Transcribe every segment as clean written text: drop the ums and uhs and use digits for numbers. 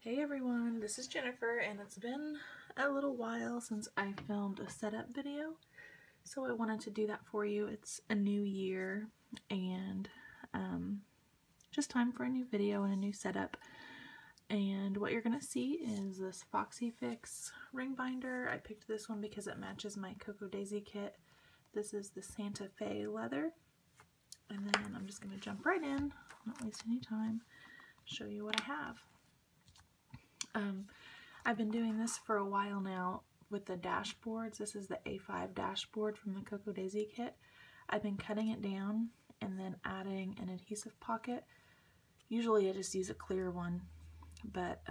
Hey everyone, this is Jennifer, and it's been a little while since I filmed a setup video, so I wanted to do that for you. It's a new year and just time for a new video and a new setup. And what you're going to see is this Foxy Fix ring binder. I picked this one because it matches my Cocoa Daisy kit. This is the Santa Fe leather. And then I'm just going to jump right in, not waste any time, show you what I have. I've been doing this for a while now with the dashboards. This is the A5 dashboard from the Cocoa Daisy kit. I've been cutting it down and then adding an adhesive pocket. Usually I just use a clear one, but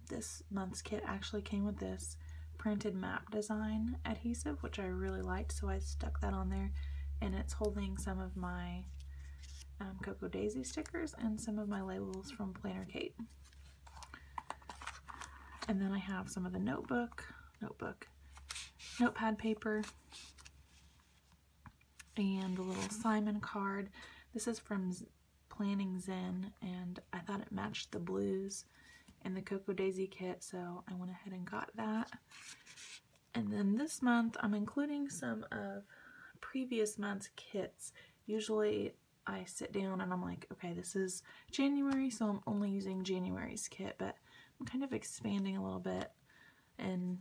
this month's kit actually came with this printed map design adhesive, which I really liked, so I stuck that on there, and it's holding some of my Cocoa Daisy stickers and some of my labels from Planner Kate. And then I have some of the notepad paper, and a little Simon card. This is from Planning Zen, and I thought it matched the blues in the Cocoa Daisy kit, so I went ahead and got that. And then this month I'm including some of previous month's kits. Usually I sit down and I'm like, okay, this is January, so I'm only using January's kit, but I'm kind of expanding a little bit and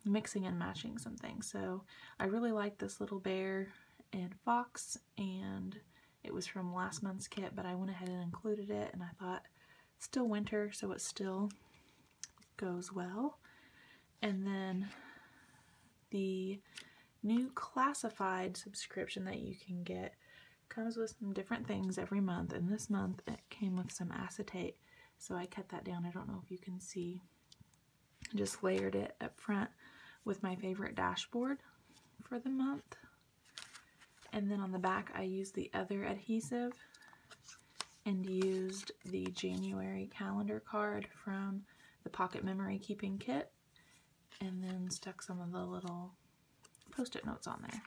mixing and matching some things. So I really like this little bear and fox, and it was from last month's kit, but I went ahead and included it, and I thought it's still winter, so it still goes well. And then the new classified subscription that you can get comes with some different things every month, and this month it came with some acetate. So I cut that down. I don't know if you can see. I just layered it up front with my favorite dashboard for the month. And then on the back I used the other adhesive and used the January calendar card from the Pocket Memory Keeping Kit, and then stuck some of the little post-it notes on there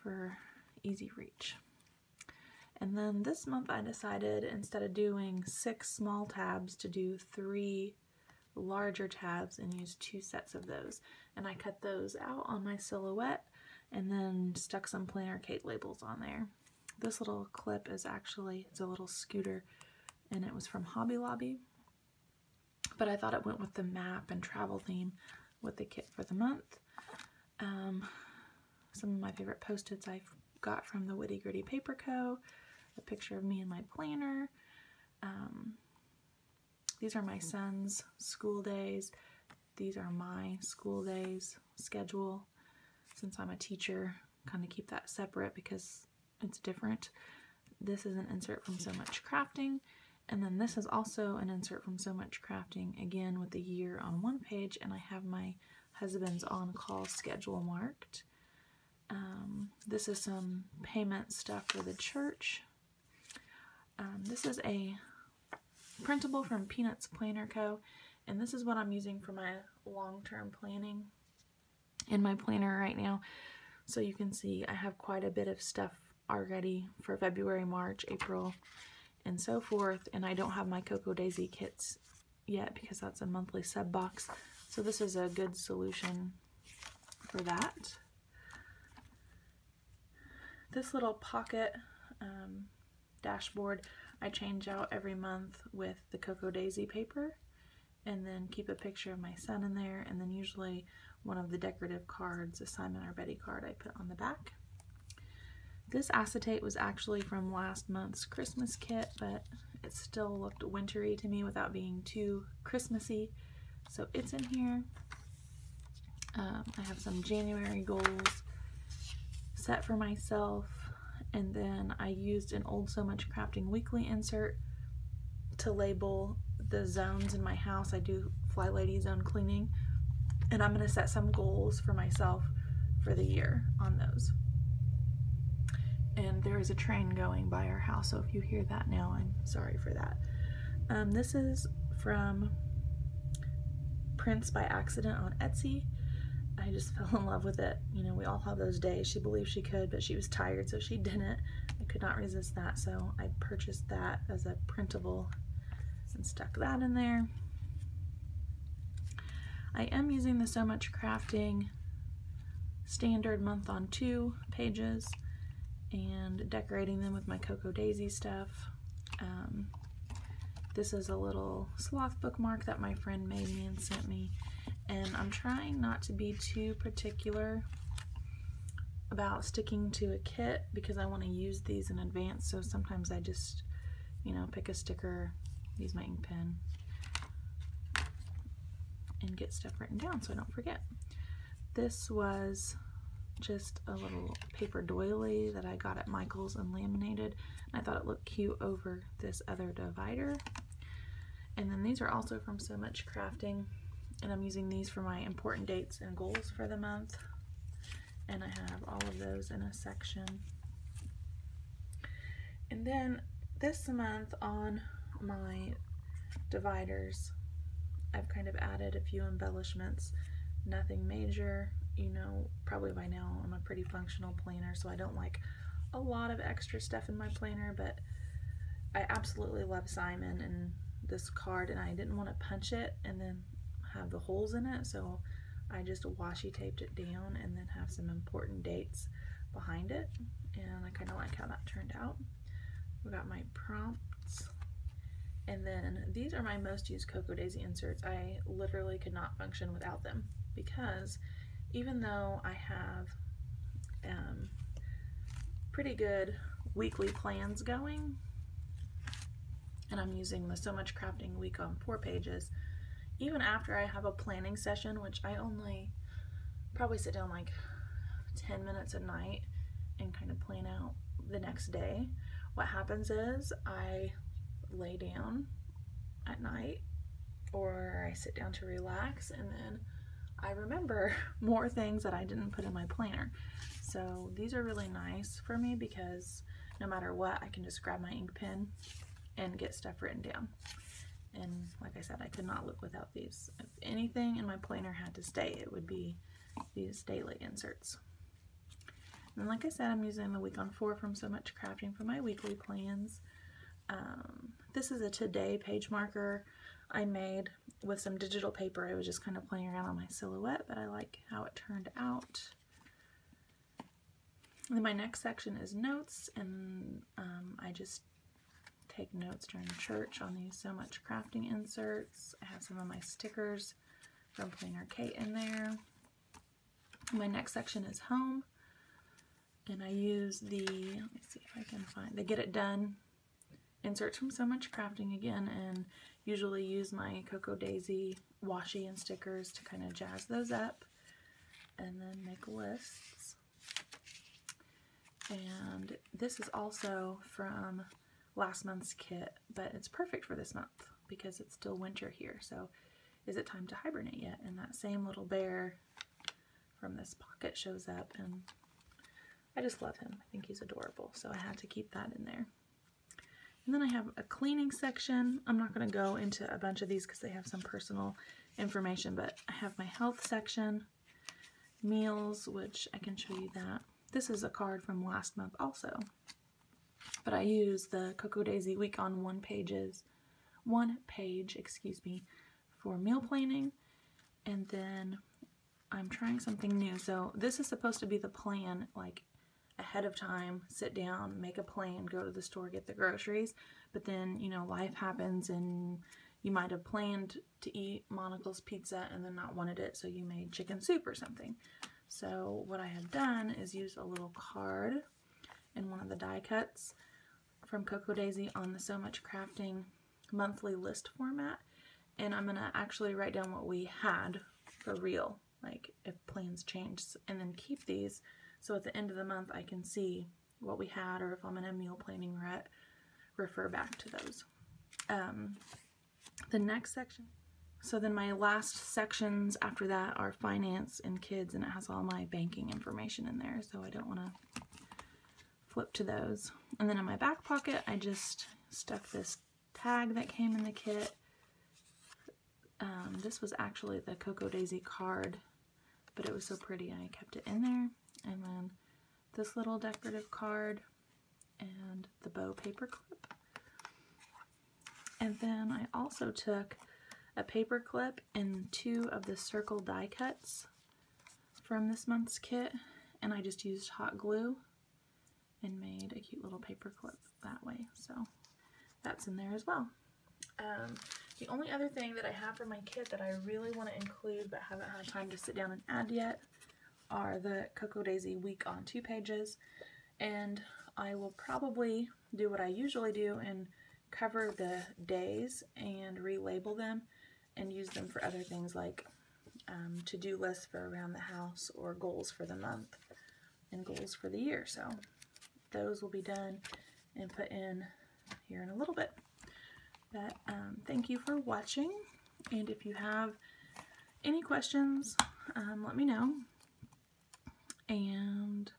for easy reach. And then this month I decided, instead of doing 6 small tabs, to do 3 larger tabs and use 2 sets of those. And I cut those out on my silhouette and then stuck some Planner Kate labels on there. This little clip is actually, it's a little scooter, and it was from Hobby Lobby. But I thought it went with the map and travel theme with the kit for the month. Some of my favorite post-its I got from the Witty Gritty Paper Co. A picture of me and my planner. These are my son's school days. These are my school days schedule. Since I'm a teacher, kind of keep that separate because it's different. This is an insert from SewMuchCrafting, and then this is also an insert from SewMuchCrafting, again with the year on one page, and I have my husband's on-call schedule marked. This is some payment stuff for the church. This is a printable from Peanuts Planner Co., and this is what I'm using for my long-term planning in my planner right now. So you can see I have quite a bit of stuff already for February, March, April, and so forth, and I don't have my Cocoa Daisy kits yet because that's a monthly sub box. So this is a good solution for that. This little pocket dashboard I change out every month with the Cocoa Daisy paper, and then keep a picture of my son in there, and then usually one of the decorative cards, a Simon or Betty card, I put on the back. This acetate was actually from last month's Christmas kit, but it still looked wintry to me without being too Christmassy, so it's in here. I have some January goals set for myself, and then I used an old SewMuchCrafting weekly insert to label the zones in my house. I do Fly Lady zone cleaning, and I'm going to set some goals for myself for the year on those. And there is a train going by our house, so if you hear that now, I'm sorry for that. This is from Prints by Accident on Etsy. I just fell in love with it. You know, we all have those days. She believed she could, but she was tired, so she didn't. I could not resist that, so I purchased that as a printable and stuck that in there. I am using the SewMuchCrafting standard month on 2 pages and decorating them with my Cocoa Daisy stuff. This is a little sloth bookmark that my friend made me and sent me, and I'm trying not to be too particular about sticking to a kit because I want to use these in advance, so sometimes I just, you know, pick a sticker, use my ink pen, and get stuff written down so I don't forget. This was just a little paper doily that I got at Michael's and laminated. I thought it looked cute over this other divider. And then these are also from SewMuchCrafting, and I'm using these for my important dates and goals for the month. And I have all of those in a section. And then this month on my dividers, I've kind of added a few embellishments. Nothing major, you know, probably by now I'm a pretty functional planner, so I don't like a lot of extra stuff in my planner, but I absolutely love Simon and this card, and I didn't want to punch it and then have the holes in it, so I just washi taped it down and then have some important dates behind it, and I kind of like how that turned out. We got my prompts, and then these are my most used Cocoa Daisy inserts. I literally could not function without them because even though I have pretty good weekly plans going, and I'm using the SewMuchCrafting week on 4 pages, even after I have a planning session, which I only probably sit down like 10 minutes at night and kind of plan out the next day, what happens is I lay down at night or I sit down to relax, and then I remember more things that I didn't put in my planner. So these are really nice for me because no matter what, I can just grab my ink pen and get stuff written down. And like I said, I could not live without these. If anything in my planner had to stay, it would be these daily inserts. And like I said, I'm using the week on 4 from SewMuchCrafting for my weekly plans. This is a today page marker I made with some digital paper. I was just kind of playing around on my silhouette, but I like how it turned out. And then my next section is notes, and I just take notes during church on these SewMuchCrafting inserts. I have some of my stickers from Planner Kate in there. My next section is home, and I use the, let me see if I can find, the Get It Done inserts from SewMuchCrafting again, and usually use my Cocoa Daisy washi and stickers to kind of jazz those up and then make lists. And this is also from last month's kit, but it's perfect for this month because it's still winter here. So is it time to hibernate yet? And that same little bear from this pocket shows up, and I just love him. I think he's adorable, so I had to keep that in there. And then I have a cleaning section. I'm not going to go into a bunch of these because they have some personal information, but I have my health section, meals, which I can show you that. This is a card from last month also, but I use the Cocoa Daisy week on 1 page, excuse me, for meal planning. And then I'm trying something new. So this is supposed to be the plan, like ahead of time, sit down, make a plan, go to the store, get the groceries. But then, you know, life happens and you might have planned to eat Monocle's pizza and then not wanted it, so you made chicken soup or something. So what I have done is use a little card in one of the die cuts from Cocoa Daisy on the SewMuchCrafting monthly list format, and I'm gonna actually write down what we had for real, like if plans change, and then keep these so at the end of the month I can see what we had, or if I'm in a meal planning rut, refer back to those. The next section, so then my last sections after that are finance and kids, and it has all my banking information in there, so I don't want to flip to those. And then in my back pocket I just stuck this tag that came in the kit. This was actually the Cocoa Daisy card, but it was so pretty I kept it in there. And then this little decorative card and the bow paper clip. And then I also took a paper clip and 2 of the circle die cuts from this month's kit, and I just used hot glue and made a cute little paper clip that way, so that's in there as well. The only other thing that I have for my kit that I really want to include but haven't had time to sit down and add yet are the Cocoa Daisy week on 2 pages, and I will probably do what I usually do and cover the days and relabel them and use them for other things like to-do lists for around the house or goals for the month and goals for the year. So those will be done and put in here in a little bit. But thank you for watching, and if you have any questions, let me know. And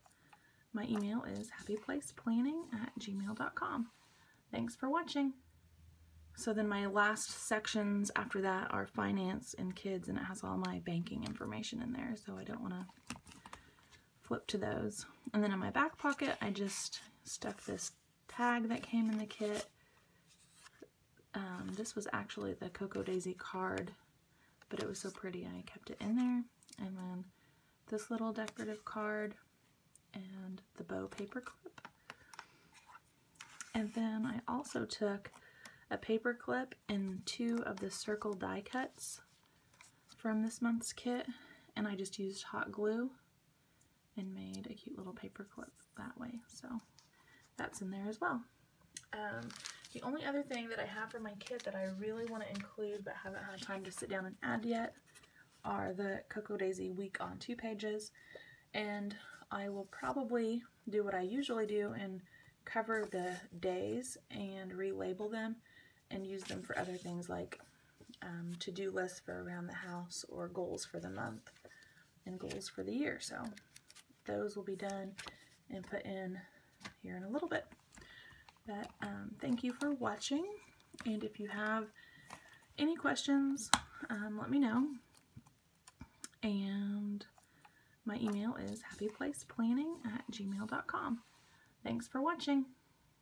my email is happyplaceplanning@gmail.com. Thanks for watching. So then my last sections after that are finance and kids, and it has all my banking information in there, so I don't want to flip to those. And then in my back pocket, I just stuck this tag that came in the kit. This was actually the Cocoa Daisy card, but it was so pretty I kept it in there. And then this little decorative card and the bow paper clip. And then I also took a paper clip and 2 of the circle die cuts from this month's kit, and I just used hot glue and made a cute little paper clip that way, so that's in there as well. The only other thing that I have for my kit that I really want to include but haven't had time to sit down and add yet are the Cocoa Daisy week on 2 pages, and I will probably do what I usually do and cover the days and relabel them and use them for other things like to-do lists for around the house or goals for the month and goals for the year. So those will be done and put in here in a little bit. But thank you for watching, and if you have any questions, let me know. And my email is happyplaceplanning@gmail.com. Thanks for watching.